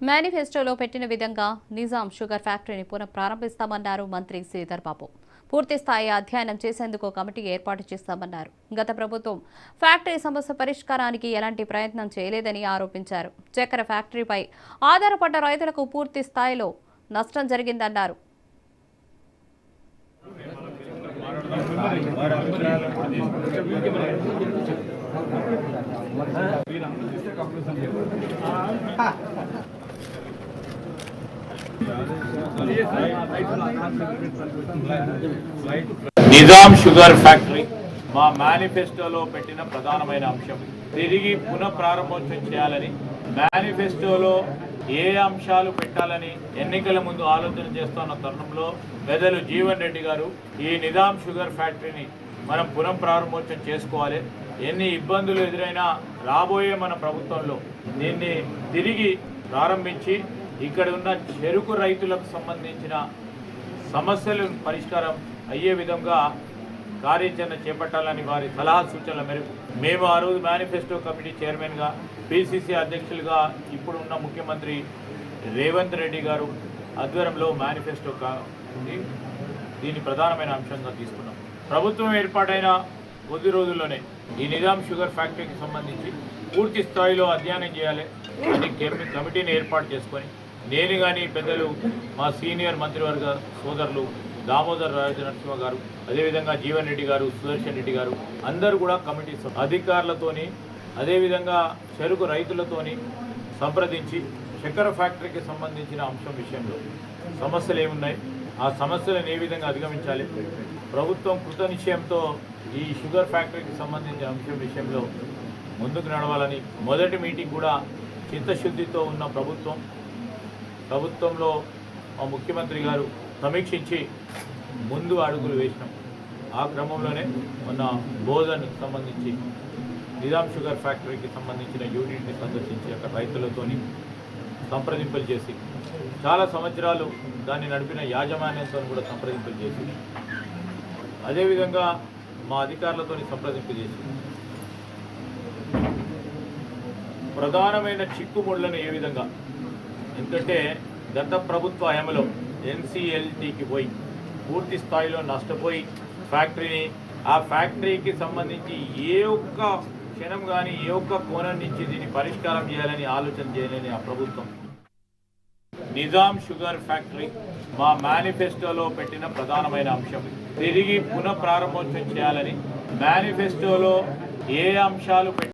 మేనిఫెస్టోలో పెట్టిన విధంగా నిజాం షుగర్ ఫ్యాక్టరీని పునః ప్రారంభిస్తామన్నారు మంత్రి శ్రీధర్ బాబు. పూర్తిస్థాయి అధ్యయనం చేసేందుకు కమిటీ ఏర్పాటు చేస్తామన్నారు. గత ప్రభుత్వం ఫ్యాక్టరీ సమస్య పరిష్కారానికి ఎలాంటి ప్రయత్నం చేయలేదని ఆరోపించారు. చక్కెర ఫ్యాక్టరీపై ఆధారపడ్డ రైతులకు పూర్తి స్థాయిలో నష్టం జరిగిందన్నారు. నిజాం షుగర్ ఫ్యాక్టరీ మా మేనిఫెస్టోలో పెట్టిన ప్రధానమైన అంశం. తిరిగి పునః ప్రారంభోత్సవం చేయాలని మేనిఫెస్టోలో ఏ అంశాలు పెట్టాలని ఎన్నికల ముందు ఆలోచన చేస్తున్న తరుణంలో పెద్దలు జీవన్ రెడ్డి గారు ఈ నిజాం షుగర్ ఫ్యాక్టరీని మనం పునః ప్రారంభోత్సవం చేసుకోవాలి, ఎన్ని ఇబ్బందులు ఎదురైనా రాబోయే మన ప్రభుత్వంలో దీన్ని తిరిగి ప్రారంభించి ఇక్కడ ఉన్న చెరుకు రైతులకు సంబంధించిన సమస్యలు పరిష్కారం అయ్యే విధంగా కార్యాచరణ చేపట్టాలని వారి సలహా సూచనల మేరకు మేము ఆ రోజు మేనిఫెస్టో కమిటీ చైర్మన్గా, పిసిసి అధ్యక్షులుగా ఇప్పుడున్న ముఖ్యమంత్రి రేవంత్ రెడ్డి గారు ఆధ్వర్యంలో మేనిఫెస్టో దీన్ని ప్రధానమైన అంశంగా తీసుకున్నాం. ప్రభుత్వం ఏర్పాటైన కొద్ది రోజుల్లోనే ఈ నిజాం షుగర్ ఫ్యాక్టరీకి సంబంధించి పూర్తి స్థాయిలో అధ్యయనం చేయాలి అని కమిటీని ఏర్పాటు చేసుకొని నేను కానీ పెద్దలు మా సీనియర్ మంత్రివర్గ సోదరులు దామోదర్ రాజనరసింహ గారు, అదేవిధంగా జీవన్ రెడ్డి గారు, సుదర్శన్ రెడ్డి గారు అందరూ కూడా కమిటీ అధికారులతోని అదేవిధంగా చెరుకు రైతులతోని సంప్రదించి చక్కెర ఫ్యాక్టరీకి సంబంధించిన అంశం విషయంలో సమస్యలు ఏమున్నాయి, ఆ సమస్యలను ఏ విధంగా అధిగమించాలి, ప్రభుత్వం కృత నిశ్చయంతో ఈ షుగర్ ఫ్యాక్టరీకి సంబంధించిన అంశం విషయంలో ముందుకు నడవాలని మొదటి మీటింగ్ కూడా చిత్తశుద్ధితో ఉన్న ప్రభుత్వంలో మా ముఖ్యమంత్రి గారు సమీక్షించి ముందు అడుగులు వేసినాం. ఆ క్రమంలోనే మొన్న భోజన్కి సంబంధించి నిజాం షుగర్ ఫ్యాక్టరీకి సంబంధించిన యూనిట్ని సందర్శించి అక్కడ రైతులతోని సంప్రదింపులు చేసి చాలా సంవత్సరాలు దాన్ని నడిపిన యాజమాన్యంతో కూడా సంప్రదింపులు చేసి అదేవిధంగా మా అధికారులతోని సంప్రదింపు చేసి ప్రధానమైన చిక్కుముళ్లను ఏ విధంగా, ఎందుకంటే గత ప్రభుత్వ హయాంలో ఎన్సిఎల్టీకి పోయి పూర్తి స్థాయిలో నష్టపోయి ఆ ఫ్యాక్టరీకి సంబంధించి ఏ ఒక్క క్షణం కానీ ఏ ఒక్క కోణం నుంచి దీన్ని పరిష్కారం చేయాలని ఆలోచన చేయలేని ఆ ప్రభుత్వం నిజాం షుగర్ ఫ్యాక్టరీ మా మేనిఫెస్టోలో పెట్టిన ప్రధానమైన అంశం. తిరిగి పునః ప్రారంభోత్సవం చేయాలని మేనిఫెస్టోలో ఏ అంశాలు